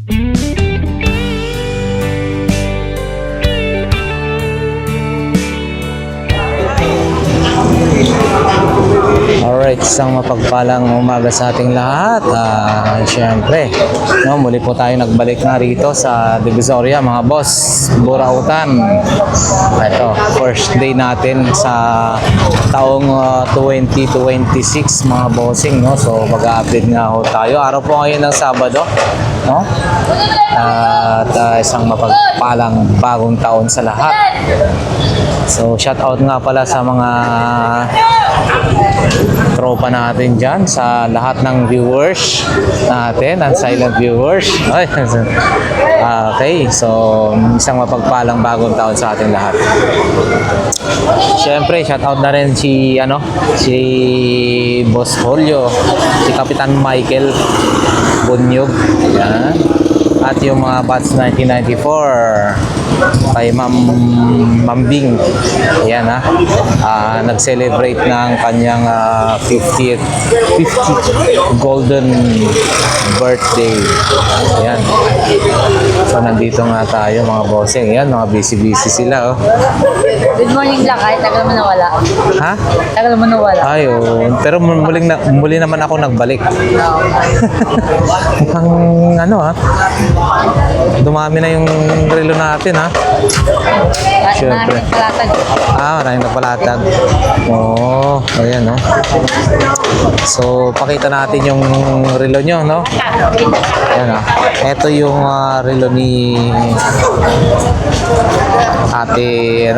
Alright, isang mapagpalang umaga sa ating lahat. Siyempre, no, muli po tayo nagbalik na rito sa Divisoria, mga boss, Burautan. Ito, first day natin sa taong 2026, mga bossing, no? So, mag-update nga ho tayo. Araw po ngayon ng Sabado, no? At isang mapagpalang bagong taon sa lahat. So, shout out nga pala sa mga tropa natin dyan, sa lahat ng viewers natin, at silent viewers. Okay, so isang mapagpalang bagong taon sa ating lahat. Siyempre, shout out na rin si Boss Julio, si Kapitan Michael Bunyog, yan. At yung mga batch 1994 kay Ma'am Bing, ayan nag-celebrate ng kanyang 50th golden birthday. Ayan. So nandito nga tayo, mga bossing. Ayan, mga busy sila, oh. Good morning lang, kahit tagal mo nawala. Ha? Tagal mo nawala. Ay, oh. Pero muli naman ako nagbalik. Mukhang dumami na yung relo natin, ha? Siyempre. Maraming palatag. Maraming nagpalatag. Oo, ayan, no? So, pakita natin yung relo nyo, no? Ayan, ito yung relo ni Ate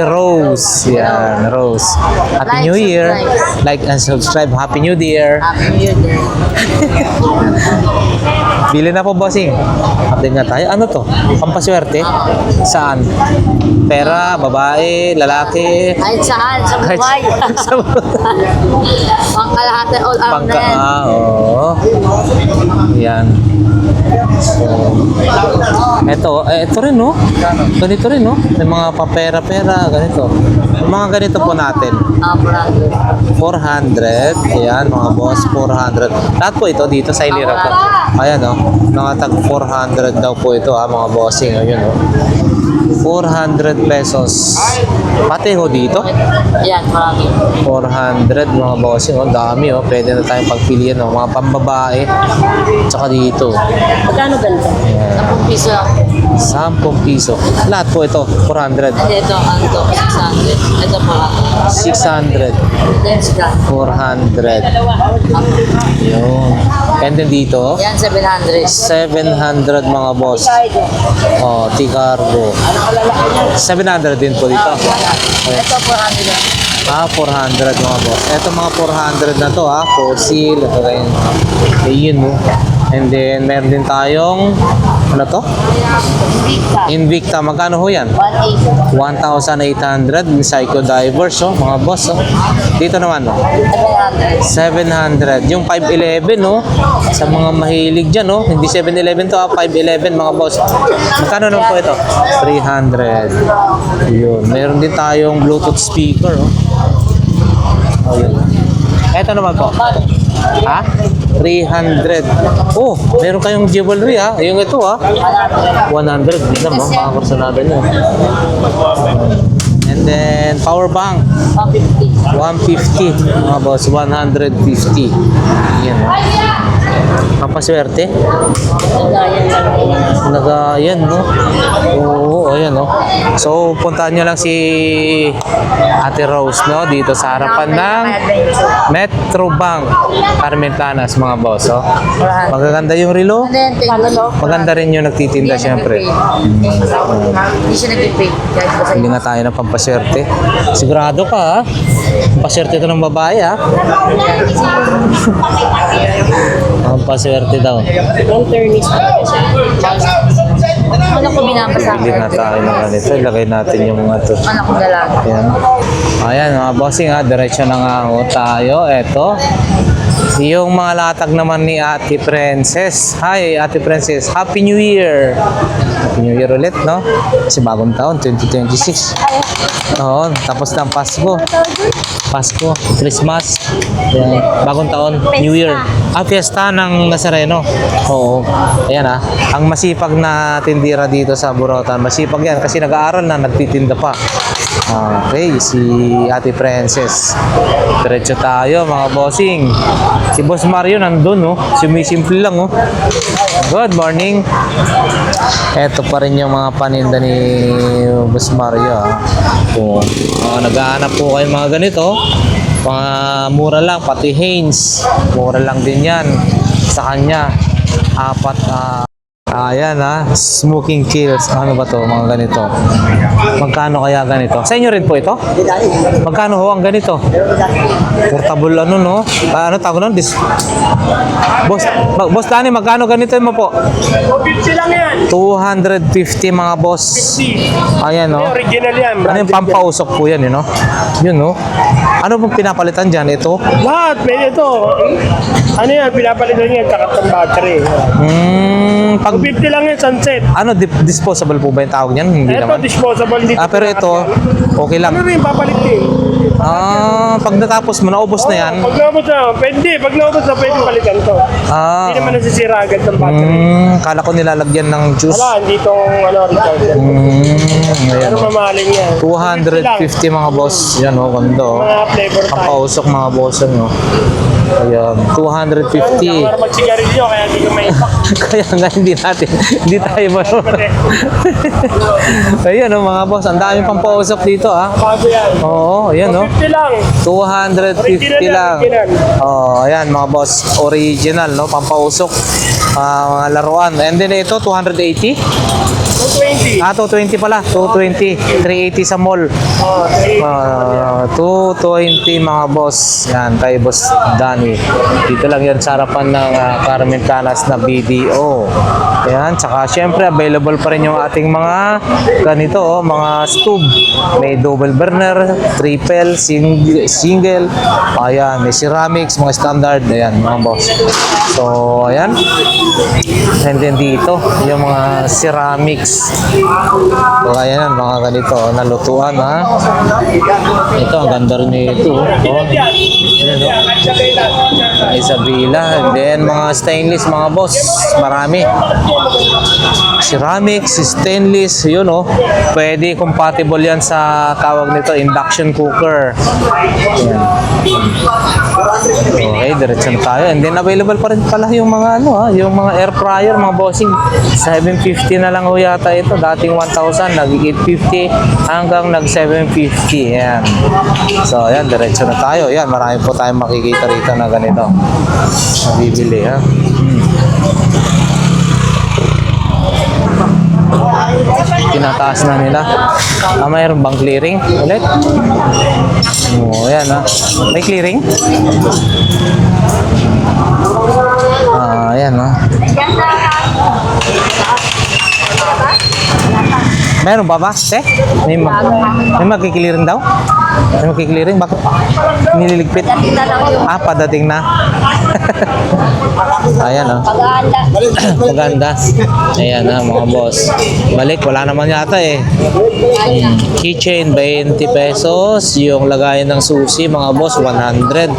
Rose. Yan, Rose. Happy New Year. Like and subscribe. Happy New Year. Happy New Year. Bili na po, bossing. Update nga tayo. Ano to? Pampaswerte? Saan? Pera, babae, lalaki? Kahit saan, sa buhay. Pangkalahati, all out na yan. Oo. Yan. So, ito rin, no? Ganito rin, no? May mga papera-pera, ganito. Yung mga ganito po natin. 400. Ayan, mga boss, 400. Lahat po ito dito sa Ilira po. Ayan, no? Mga tag 400 daw po ito, mga bossing. Ayan, no? 400 pesos. Pati ho dito. Ayan, marami. 400, mga bossing. Oh, dami, oh. Pwede na tayong pagpilian, oh. Mga pambabae. Tsaka dito. Magkano ganito? 10 piso lang. 10 piso. Lahat po ito, 400. Ito, 600. Ito pa. 600. Then, 400. Yun. And then dito, yan, 700. 700, mga boss. Oh, T-Cargo. 700 din po dito. Okay. Ito, 400. 400, mga boss. Ito mga 400 na to, fossil. Ito rin. Ayun, mo. And then, meron din tayong, ano to? Invicta. Magkano ho yan? 1,800. Psycho Divers, oh, mga boss. Oh. Dito naman, oh. 700. Yung 511, no? Sa mga mahilig dyan, no? Hindi 711 to, 511, mga boss. Magkano naman po ito? 300. Yun. Meron din tayong Bluetooth speaker, oh. Ayun. Ito naman po. 300. Oh, meron kayong jewelry, yung ito, 100. Ganda mo, mga kursanada nyo. And then, power bank. 150. Mga boss, 150. Yan. Pampaswerte. Nagayan, no? Oo, ayan, no? So, puntahan nyo lang si Ate Rose, no? Dito sa harapan ng Metro Bank, Carmen Planas, mga boss, oh. Magaganda yung relo. Maganda rin yung nagtitinda, syempre. Hindi siya nag-pay. Hindi nga tayo ng pampaswerte. Sigurado ka, pampaswerte ito ng babae, pampaswerte daw. Ano ko binabasa? Bili na tayo ng ganito. Ilagay natin yung mga to. Ano ko dalaga? Ayan. Ayan, mga bossing, diretso na nga ho tayo. Eto. Yung mga latag naman ni Ate Princess. Hi, Ate Princess. Happy New Year! Happy New Year ulit, no? Kasi bagong taon, 2026. Oo, tapos ng Pasko. Pasko, Christmas, bagong taon, New Year. Fiesta ng Nazareno. Oo. Ayan ang masipag na tindira dito sa Burautan. Masipag yan kasi nag-aaral na, nagtitinda pa. Okay, si Ate Princess. Diretso tayo mga bossing. Si Boss Mario nandun, no? Sumisimple lang, oh. Good morning. Eto pa rin yung mga paninda ni Boss Mario, Kung naghahanap po kayo mga ganito, mga mura lang, pati Hanes. Mura lang din yan sa kanya. Apat, ayan smoking kills. Ano ba to mga ganito? Magkano kaya ganito? Sa inyo rin po ito? Magkano ho ang ganito? Portable ano, no? Ano tawag nun? Boss Danny, magkano ganito mo po? 250 lang yan. 250 mga boss. Ayan, no? Original yan. Ano yung pampausok po yan, no? Yun, no? Ano pong pinapalitan dyan? Ito? Lahat, pwede ito. Ano yan, pinapalitan yan, kakat ng battery. Pag 250 lang yan, sunset. ano, disposable po ba yung tawag niyan? Hindi Ito, naman. disposable dito. Pero ito, okay lang. Ano rin, papalit din. Pag natapos mo, naubos na yan. Pag naubos na, pwede. Pag naubos na, pwede palitan to. Hindi naman nasisira agad ng battery. Kala ko nilalagyan ng juice. Wala, hindi itong recharger. Ayan, Ano mamahaling yan? 250 mga boss. Yan, ganda, Mga flavor Ang tayo. pausok mga boss, Ayan, 250. Para magsigarilyo, kaya hindi ko may ipak. Kaya nga hindi tayo Ayan, mga boss. Ang dami pang pausok dito, Bago yan. Oo, ayan, 50 lang. 250 lang. Original. Oh, ayan mga boss, original, no? Pampausok. Mga laruan. And then ito 280. 220. 220 pala. 220. 380 sa mall. 220 mga boss. Yan, kay Boss Danny. Dito lang yan sa harapan ng Carmen Canas na BDO. Yan, tsaka syempre available pa rin yung ating mga ganito, mga stove. May double burner, triple, single. Ayan, may ceramics, mga standard. Ayan, mga boss. So, ayan. And then dito, yung mga ceramics. So, ayan, mga ganito, nalutuan, Ito, ang ganda rin ito. Ayan, Isabela. And then, mga stainless, mga boss. Marami. Ceramics, stainless, yun, Pwede, compatible yan sa tawag nito, induction cooker. Ayan. Okay, diretso na tayo. And then, available pa rin pala yung mga, yung mga air fryer, mga bossing. 750 na lang ho yata ito. Dating 1,000, naging 850 hanggang nag 750. Ayan. So, ayan, diretso na tayo. Ayan, marami po tayong makikita rito na ganito. Nabibili, Tinataas na nila. Mayroon bang clearing ulit? Ayan, May clearing? Ayan, Meron ba ba? May magkikiliring daw? May magkikiliring? Bakit? Nililigpit? Padating na. Ayan, Maganda. Ayan, mga boss. Balik, wala naman yata Keychain, 20 pesos. Yung lagayan ng susi, mga boss, 100.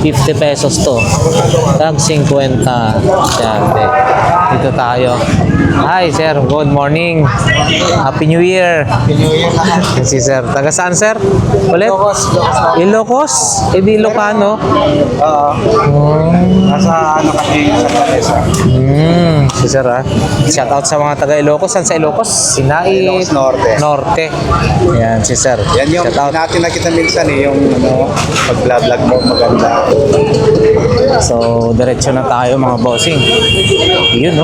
50 pesos to. Tag 50. Siyempre. Dito tayo. Hi, sir. Good morning. Happy New Year. Happy New Year lahat. Si sir. Taga saan, sir? Ulit? Ilocos? Di Ilocano? Oo. Nasa kasi sa Calesa. Si sir, Shout out sa mga taga Ilocos. Saan sa Ilocos? Sinait. Ilocos Norte. Norte. Yan, si sir. Yan yung Shout out. natin nakita minsan yung pag-vlog mo maganda. So, diretso na tayo mga bossing. Yun,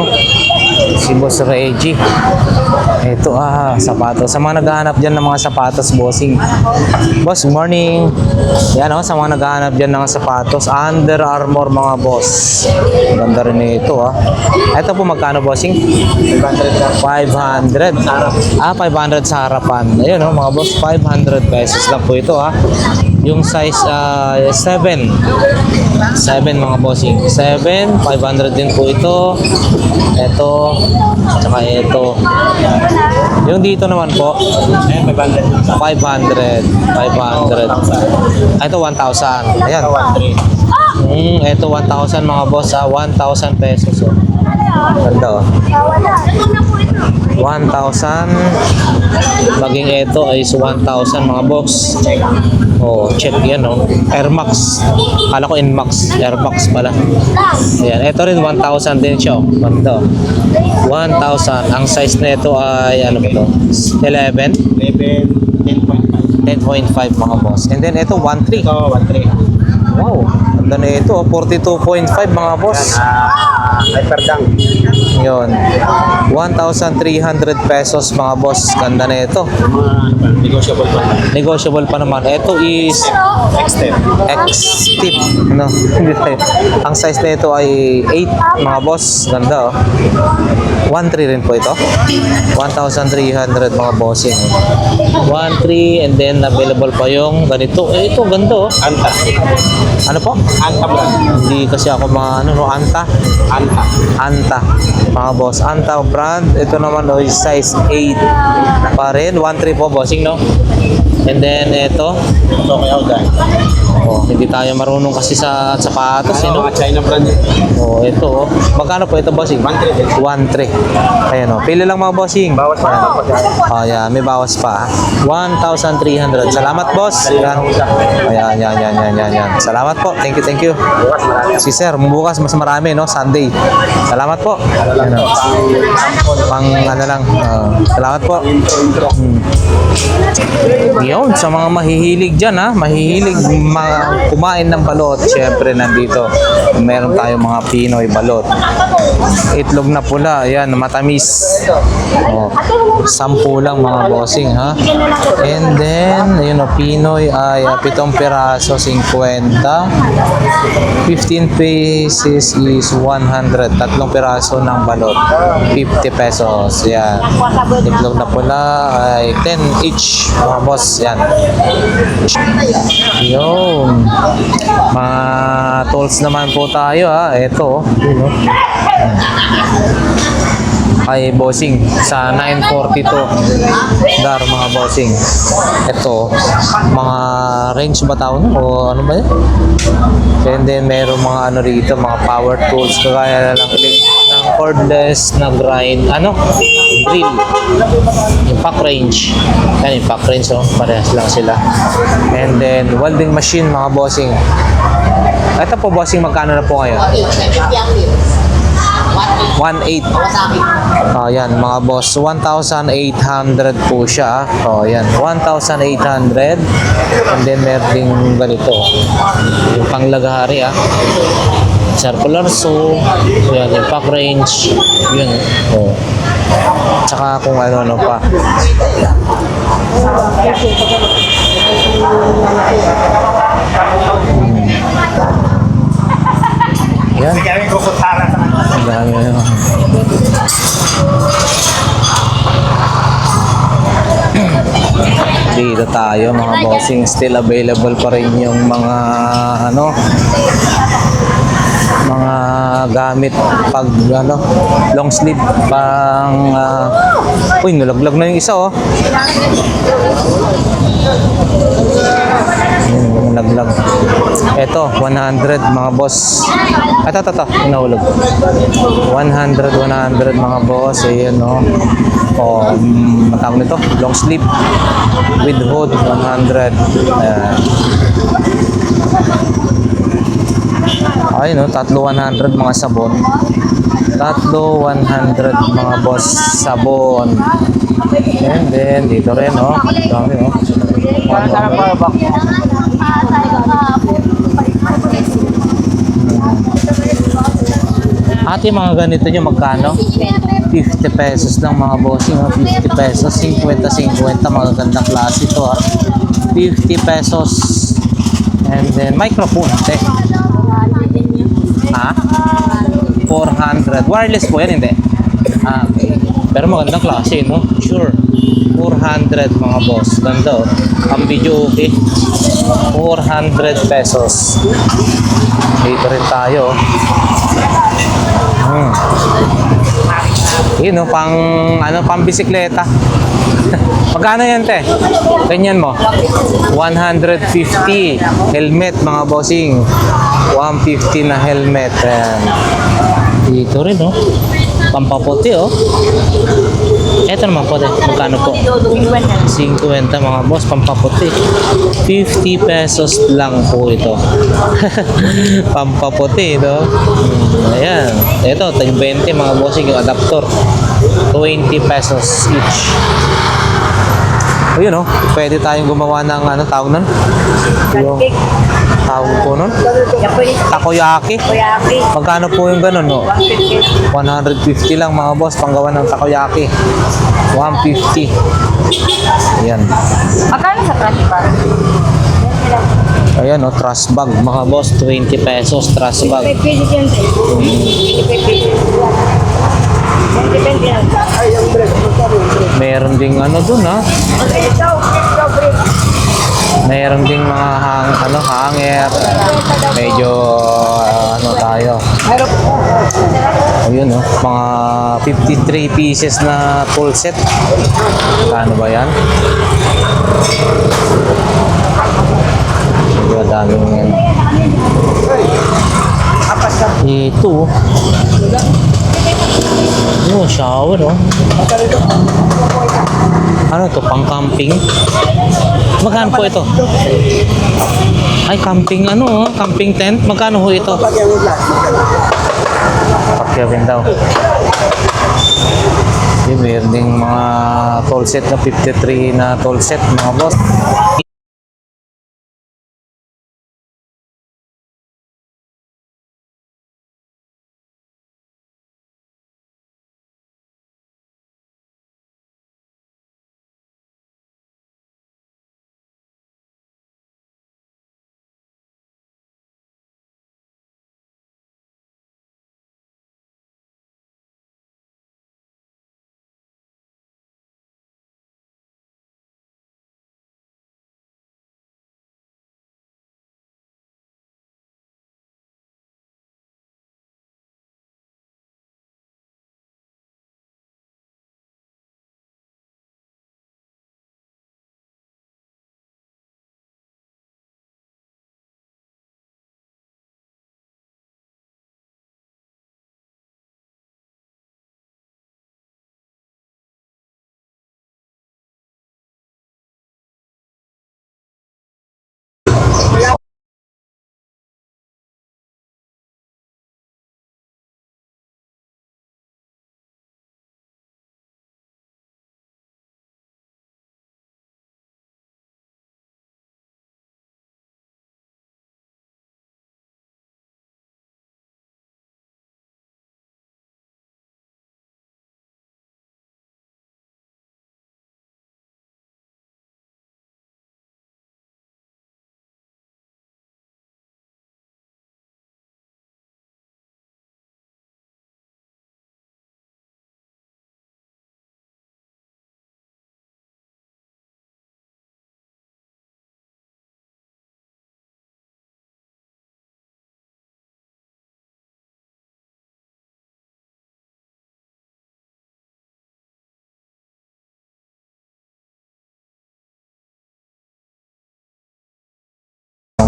Si Boss Reggie. Ito sapatos. Sa mga naghahanap dyan ng mga sapatos, bossing. Boss, good morning. Yan sa mga naghahanap dyan ng sapatos. Under Armour mga boss. Ganda rin ito Ito po magkano, bossing? 500. 500 sa harapan. Ayun mga boss, 500 pesos lang po ito Yung size 7 mga bossing. 7, 500 din po ito. Ito, tsaka ito. Yung dito naman po, 500. 500. Ito 1,000. Ayan. Ito 1,000 mga boss 1,000 pesos Ganda 1,000. Maging ito is 1,000 mga boss. Check yan Air Max. Kala ko Inmax. Air Max pala. Ayan. Ito rin 1,000 din siya. Ganda 1,000. Ang size na ito ay ano ba to? 11? 10.5 mga boss. And then ito 1,300. Wow. Ganda na ito 42.5 mga boss. Hyperdunk. Yun. 1,300 pesos mga boss. Ganda na ito. Negotiable pa. Negotiable pa naman. Ito is X-Step. X-Tip. Hindi tayo. Ang size na ito ay 8 mga boss. Ganda 1,300 rin po ito. 1,300 mga bossing. 1,300 and then available pa yung ganito. Ito ganda Anta. Ano po? Anta brand. Hindi kasi ako Anta. Anta. Mga boss, Anta brand. Ito naman is size 8 pa rin. 1,300 po bossing And then ito. Ito kaya dahil. Hindi tayo marunong kasi sa sapatos Mga China brand. Ito Magkano po ito bossing? 1,300. 1,300. Ayan Pili lang mga bossing. Bawas pa. Yan, may bawas pa 1,300. Salamat boss. Yan. Yan. Salamat po. Thank you. Bukas marami. Si sir, bukas mas marami Sunday. Salamat po. Ano, pang ano lang. Salamat po. Yun, sa mga mahihilig dyan mahihilig kumain ng balot, syempre nandito meron tayong mga Pinoy balot. Itlog na pula, yan, matamis. 10 lang mga bossing And then, Pinoy ay 7 piraso, 50. 15 pieces is 100. 3 piraso ng balot, 50 pesos. Yan. Itlog na pula ay 10 each mga boss. Yan. Yun. Mga tools naman po tayo Ito. Ay bossing sa 942 dar mga bossing. Ito mga range ba tawag o ano ba yan? And then meron mga rito, mga power tools kagaya lang ng cordless na grind drill. Impact range. Yan, impact range parehas lang sila. And then welding machine mga bossing. Ito po bossing, magkano na po ngayon? 1,800. Yan mga boss, 1,800 po siya. Yan, 1,800. And then meron ding ganito, yung panglagahari circular saw. Yan, yung pack range. Yun. Tsaka kung ano pa. Yan. Ang dami Dito tayo mga bossing, still available pa rin yung mga mga gamit pag long sleeve pang uy, nalaglag na yung isa nalaglag. Ito 100 mga boss. Ito inahulog. 100 mga boss. Ayun matawag nito, long sleeve with hood, 100. Ayun tatlo 100 mga sabon. Tatlo 100 mga boss sabon. And then dito rin dami Ate, mga ganito nyo, magkano? 50 pesos lang mga bossing. 50 pesos, 50-50. Magagandang klase ito ha. 50 pesos. And then, microphone. Ha? 400. Wireless po yan, hindi? Okay. Pero magandang klase, no? Sure. 400 mga boss. Ganda, oh. Ang video okay. 400 pesos. Dito rin tayo. Yun, no? Pang bisikleta. Magkano yan, te? Ganyan mo. 150. Helmet, mga bossing. 150 na helmet. Ayan. Dito rin, no? Pampaputi, oh. Eto naman po, magkano po? 50 mga boss, pampaputi. 50 pesos lang po ito. Pampaputi, no? Ayan. Ito, 20 mga bossing yung adapter. 20 pesos each. Ayun, oh. Pwede tayong gumawa ng tawag nun? Yung tawag po nun? Takoyaki. Magkano po yung ganun, no? 150 lang mga boss, panggawa ng takoyaki. 150. Ayan. Magkano sa trash bar? Ayan, oh, trash bag mga boss, 20 pesos trash bag. Meron ding dun, ha? Meron ding mga hanger. Medyo tayo. Ayun, oh, mga 53 pieces na full set. Kano ba yan? Medyo daming yan. Ito, oh, shower, oh. Ano to, pang camping? Magkano po ito? Ay, camping camping tent. Magkano ho ito? Pakyawin daw. Meron ding mga toll set na 53 na toll set mga boss.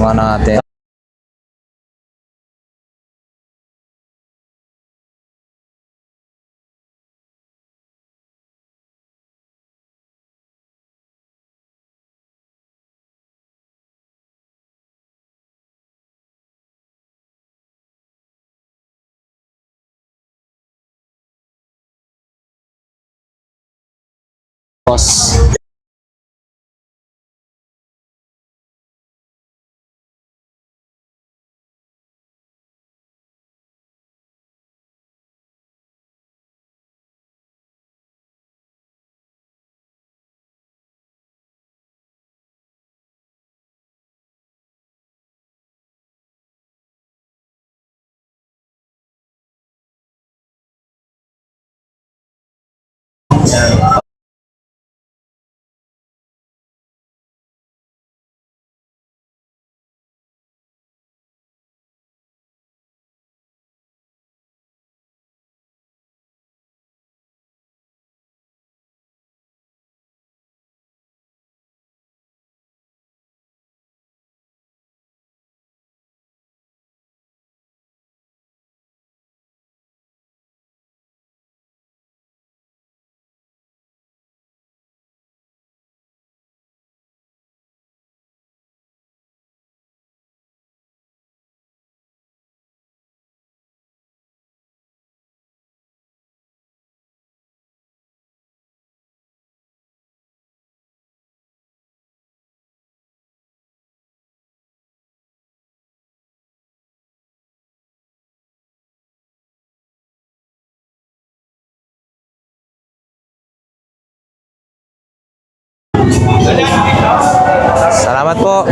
Mga natin. Boss. Salamat po.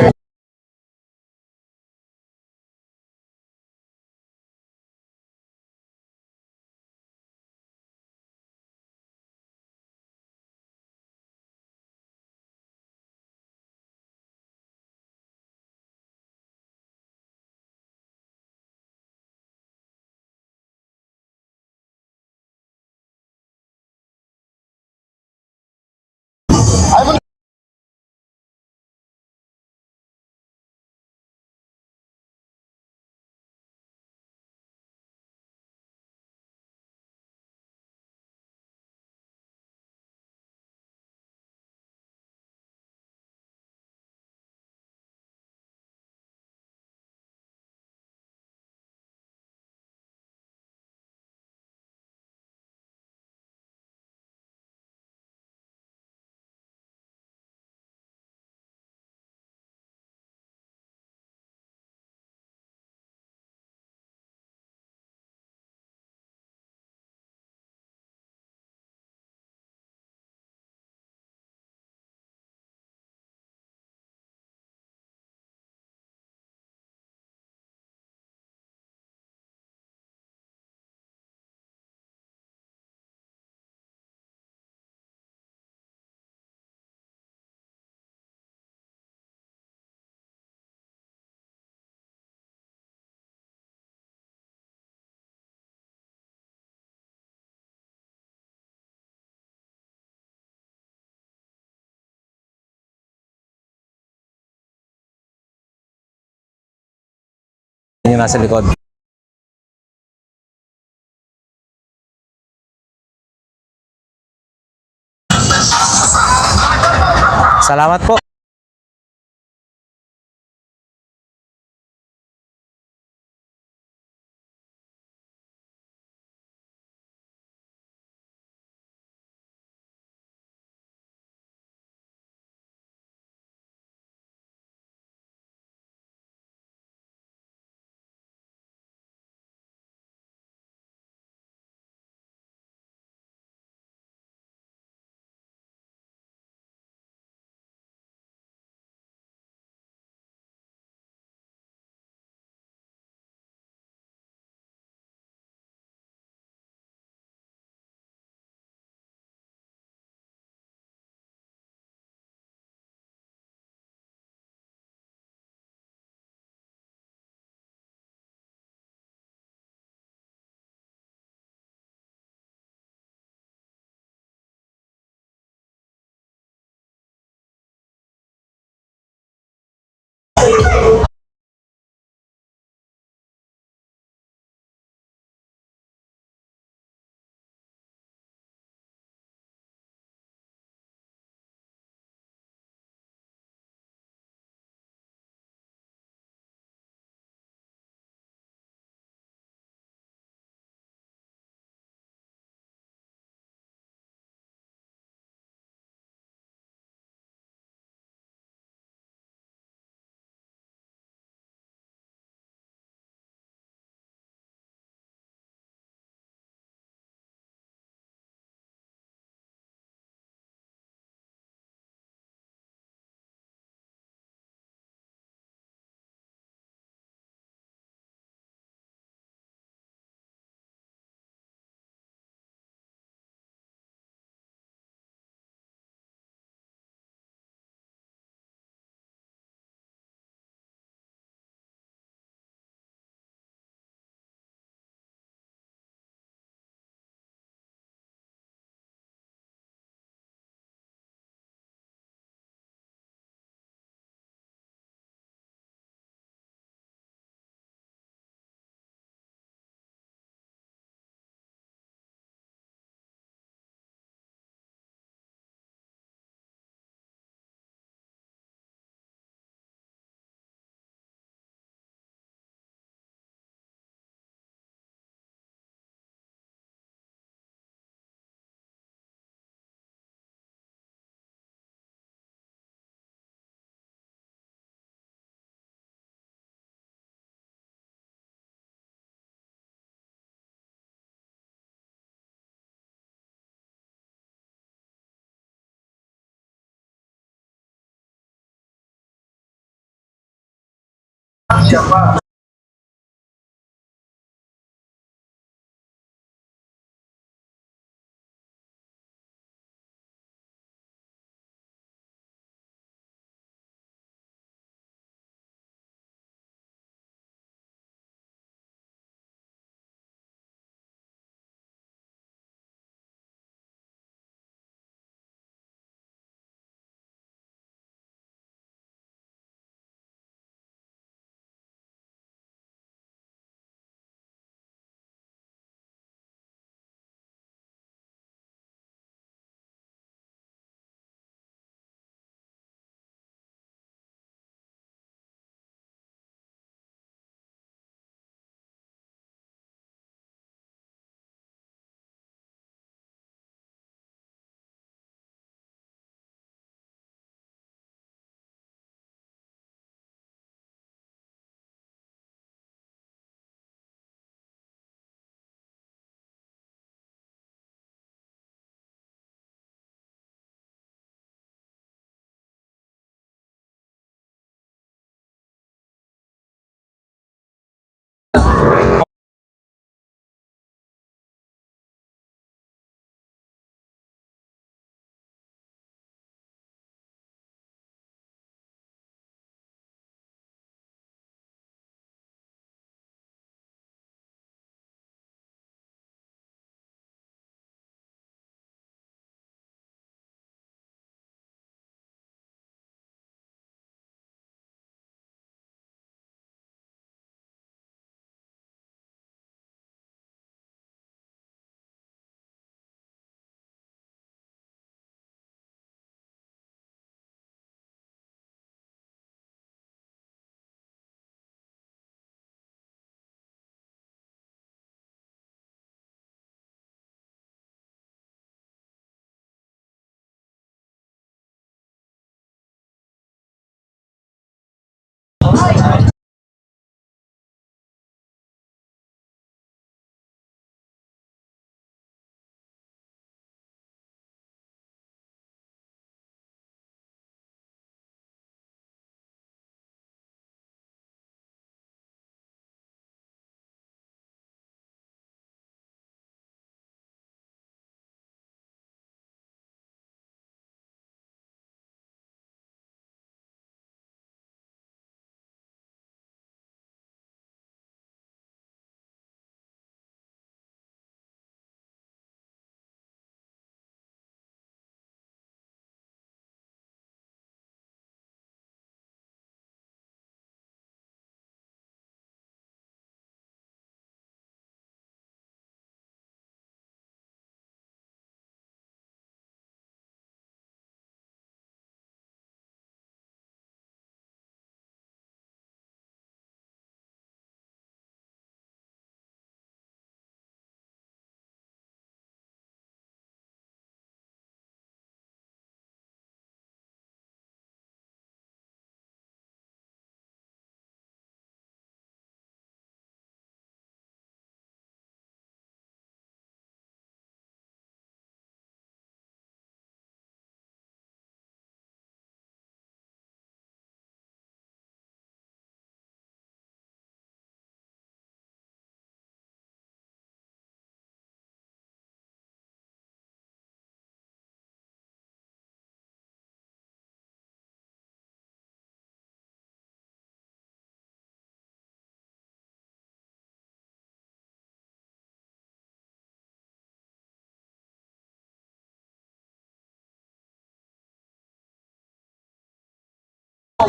Yung nasa likod. Salamat po.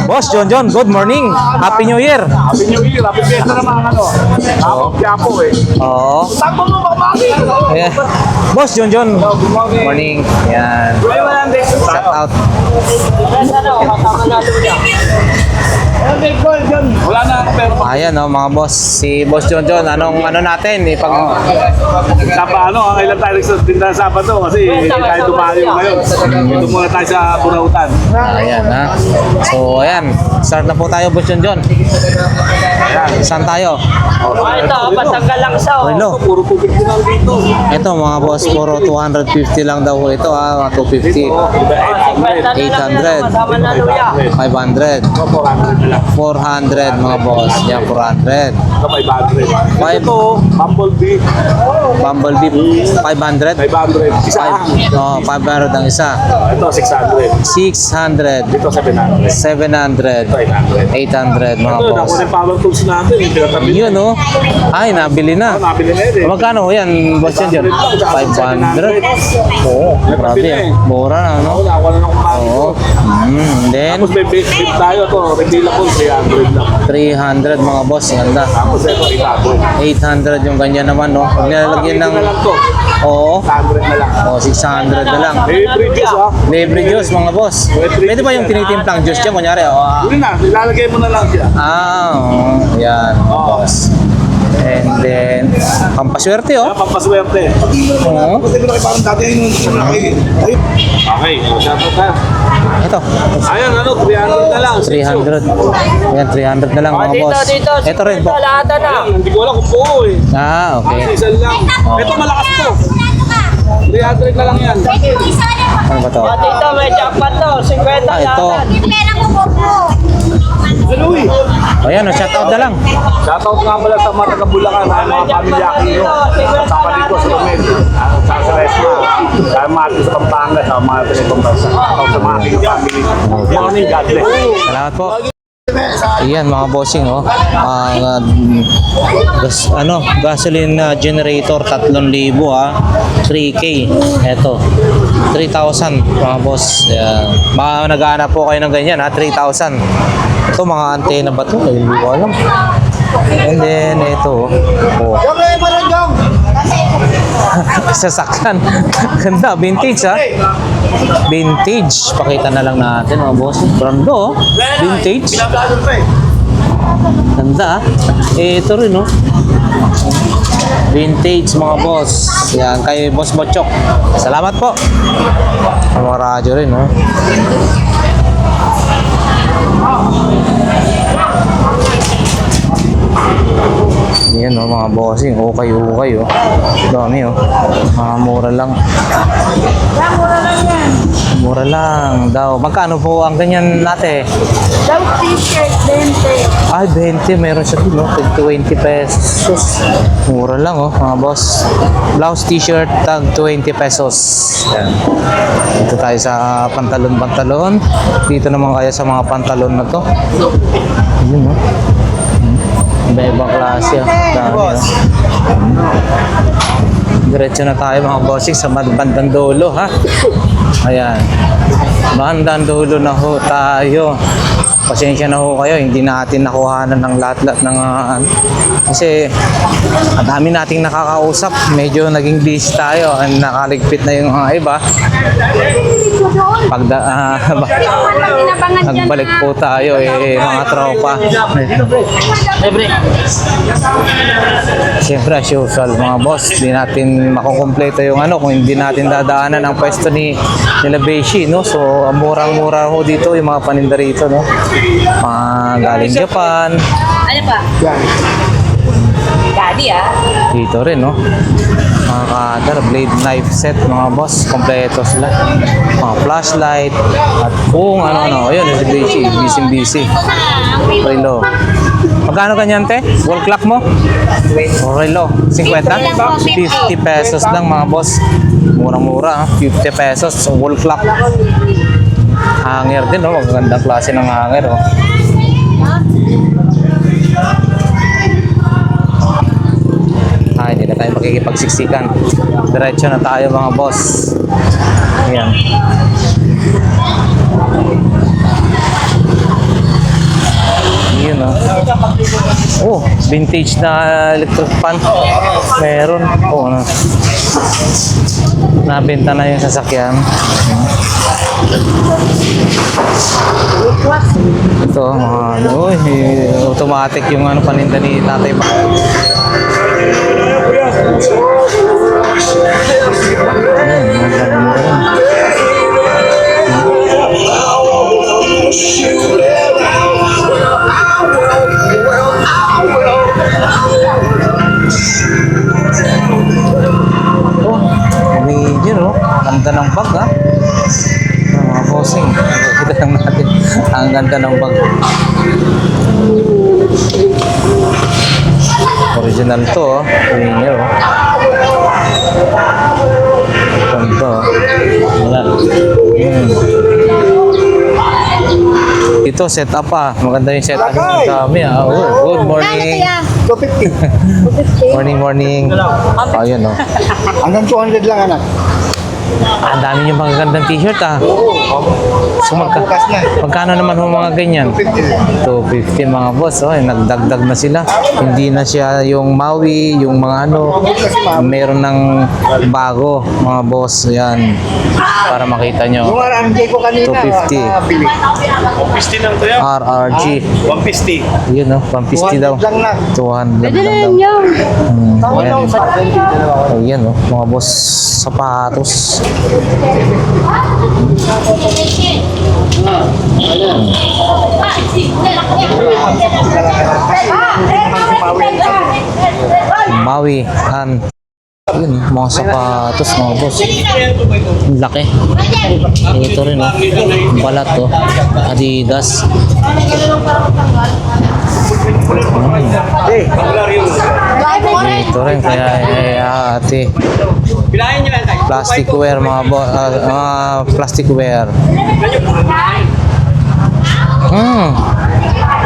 Boss John John, good morning. Happy New Year. Happy New Year, happy fiesta naman ako Quiapo Oo. Takbo mo, mamaki! Ayan. Boss John John. Good morning. Yan. Shout out. Wala na ako pero Ayan mga boss. Si Boss John John, ano natin? ang ilan tayo sa tindahan Sabado kasi hindi tayo dumali ngayon. Dito muna tayo sa Burautan. Ayan ha. So ayan, start na po tayo Boss John John. Saan tayo? Ito, patanggal lang sa Relo. Puro tubig din lang dito. Ito mga boss, puro 250 lang daw ito ah, 250. 800. Masama na luya. 500. 400 na lang. 400 mga boss. Yan, 400. Ito 500. Five. Ito, Bumblebee. Bumblebee, 500. 500. Isa lang. 500 ang isa. Ito 600. 600. Dito 700. 700. Ito 800. 800 mga Ito, boss. nakuha yung power tools natin. Yung pinatabi. Yun oh. Ay, nabili na. Nabili na yun eh. Magkano yan, boss yan dyan? 500. Oo, grabe ah. Mura na, no? Ako, nakuha na ng kumpare Oo. ko. Then, Tapos may beef tayo to. Revealable 300 lang. 300 mga boss. Ganda. Tapos ito 800. 800 yung ganyan naman, no? Pag nilalagyan ng... na lang to. Oo. 600 na lang. Oh, 600 na lang. May previous ah. Libre juice, mga boss. Pwede ba yung tinitimplang juice dyan? Kunyari, Yun na, ilalagay mo na lang siya. oo. Yan, mga boss. And then, pampaswerte, oh. Pampaswerte. Oo. Okay, shoutout tayo. Ito, Ayun, 300 na lang. 300. Yan, 300 na lang, mga boss. Ito rin po. Lahat na. Hindi ko alam kung buo eh. Ah, okay. Isa lang. Ito malakas to. 300 na lang yan. Ano ba to? Dito, may jackpot to. 50 Ah, ito. Ayan, oh, shout out na lang. Shoutout nga pala sa mga taga-Bulacan, sa mga pamilyaki nyo. Sa kapatid ko sa Lumed. Sa Resma. Sa mga ating sa Pampanga, sa mga ating sa Pampanga. Sa mga ating family. Morning, God bless. Salamat po. Ayan mga bossing, oh. Ang gasoline generator 3,000 ah. 3K. Ito. 3,000 mga boss. Ayan. Baka naghahanap po kayo ng ganyan ha, 3,000. Ito mga antena ba to? Ay, hindi ko alam. And then ito, oh. Sasakyan. Ganda, vintage ha. Vintage. Pakita na lang natin mga boss. Brando, oh. Vintage. Ganda, ito rin, oh. Vintage mga boss. Yan, kay Boss Botchok. Salamat po. Mga radyo rin, oh. Yan, oh, mga bossing. Okay, oh. Dami, oh. Mura lang. Mura lang daw. Magkano po ang ganyan natin? Daw t-shirt, 20. Ay, 20. Meron siya dun, no? 20 pesos. Mura lang, oh, mga boss. Blouse, t-shirt, tag 20 pesos. Yan. Dito tayo sa pantalon. Dito naman kaya sa mga pantalon na to. Yun, no? Iba-ibang klase, oh. Dami, oh. Diretso na tayo, mga bossing, sa bandang dulo, ha? Ayan. Bandang dulo na ho tayo. Pasensya na ho kayo, hindi natin nakuhanan ng lahat-lahat ng kasi ang dami nating nakakausap. Medyo naging busy tayo. Nakaligpit na yung mga iba. Nagbalik po tayo mga tropa. Siyempre as usual mga boss, hindi natin makukumpleto yung kung hindi natin dadaanan ang pwesto nila Beshi, no? So murang-mura ho dito yung mga paninda rito, no? Mga galing Japan. Ano pa? Daddy Dito rin, no? Mga kadar, blade knife set, mga boss. Kompleto sila. Mga flashlight. At kung ano-ano. Ayun, si Beshi. Busy. Relo. Magkano ganyan, te? Wall clock mo? Relo. 50? 50 pesos lang, mga boss. Murang-mura, 50 pesos. So, wall clock. Hanger din, no? Magandang klase ng hanger, oh. Hindi na tayo makikipagsiksikan. Diretso na tayo, mga boss. Ayan. Yun, oh. Vintage na electric fan. Meron. Nabenta na yung sasakyan. Ito, automatic yung paninda ni Tatay Pa. oh. Winner, oh. Ito. Wala. Ito, set up pa. Maganda yung set up ng kami. Oh, good morning. 250. Morning. Ayun, oh. Hanggang 200 lang, anak. Ang dami yung magagandang t-shirt, ah. So, Bukas na. magkano naman yung mga ganyan? 250 mga boss. Oh, nagdagdag na sila. Hindi na siya yung Maui, yung mga ano. Meron ng bago, mga boss. Yan. Para makita nyo. Yung RMJ ko kanina, 250. nakabili. 150 lang to yan. RRG. 150. Yun, oh. 150 daw. 200 lang na. 200 Pwede lang na daw. yun yung. Ayan. Ayan, oh. Mga boss, sapatos. Maui. Yun, mga sapatos, mga boss. Ang laki. Ito rin, oh. Balat, oh. Adidas. Ito rin, kaya ate. Plasticware, mga boss. Plasticware.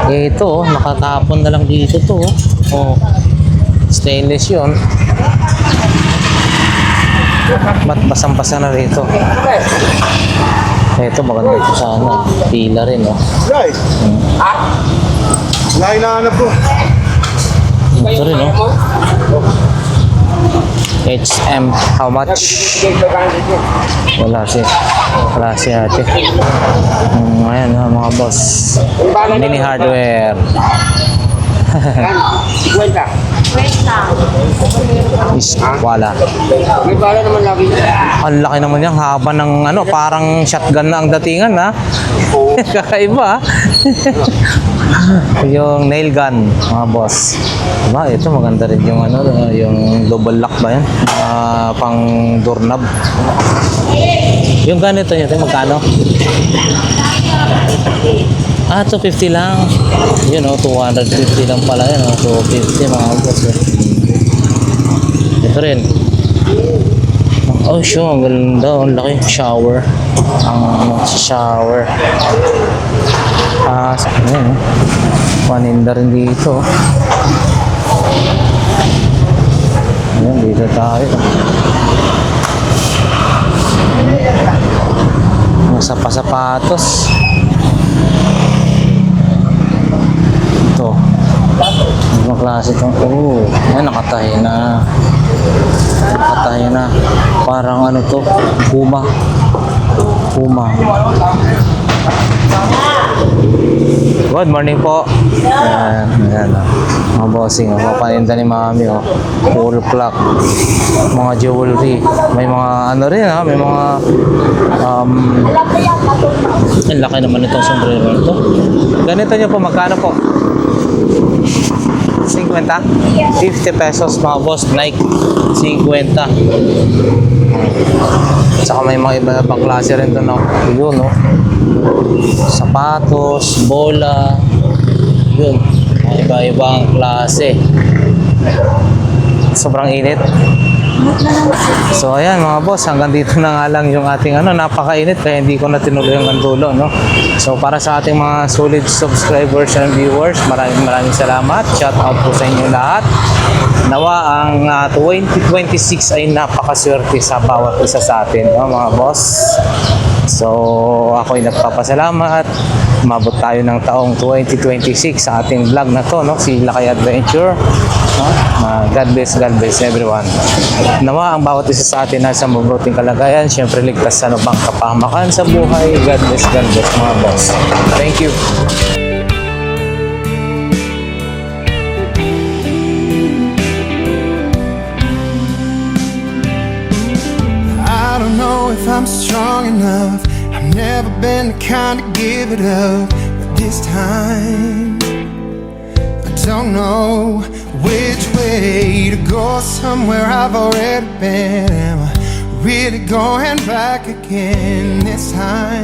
Ito, oh. Nakatapon na lang dito to, oh. Stainless yun. Ba't basang-basa na rito? Ito, maganda ito sana. Pila rin, oh. Guys, hinahanap ko. Ito rin, oh. HM, how much? Wala si ate. Ayan, mga boss. Mini hardware. Wala. May bala naman lagi. Ang laki naman yan, haba ng ano, parang shotgun na ang datingan, ha? Kakaiba, ha? Yung nail gun, mga boss. Diba, ito maganda rin yung ano, yung double lock ba yan? Pang doorknob. Yung ganito nyo, ito magkano? 250 lang. Yun, oh, 250 lang pala yan, oh. 250 mga boss, eh. Ito rin. Oh, sure, ang ganda. Ang laki. Shower. Ang shower. Ayan, oh. Paninda rin dito. Ayan, dito tayo. Mga sapatos. Ito. Ibang klase itong, ayan, nakatahi na. Nakatahi na. Parang ano to, Puma. Good morning po. Ayan. Mga bossing, papaninda ni mami, oh. Full clock. Mga jewelry. May mga ano rin, ha. May mga ang laki naman itong sombrero ito. Ganito nyo po, magkano po? 50? 50 pesos mga boss. Nike 50. Saka may mga iba-ibang klase rin doon, no? Yun, no? Sapatos, bola. Yun. Mga iba-ibang klase. Sobrang init. So ayan mga boss, hanggang dito na nga lang yung ating napakainit kaya hindi ko na tinuloy hanggang dulo, no? So para sa ating mga solid subscribers and viewers, maraming salamat. Shout out po sa inyo lahat. Nawa ang 2026 ay napakaswerte sa bawat isa sa atin, no, mga boss. So ako'y nagpapasalamat. Umabot tayo ng taong 2026 sa ating vlog na to, no? Si Lakay Adventure, no? God bless everyone. Nawa ang bawat isa sa atin nasa mabuting kalagayan, syempre ligtas sa anumang kapahamakan sa buhay. God bless mga boss. Thank you. I don't know if I'm strong enough. I've never been the kind to give it up, but this time I don't know which way to go. Somewhere I've already been. Am I really going back again this time?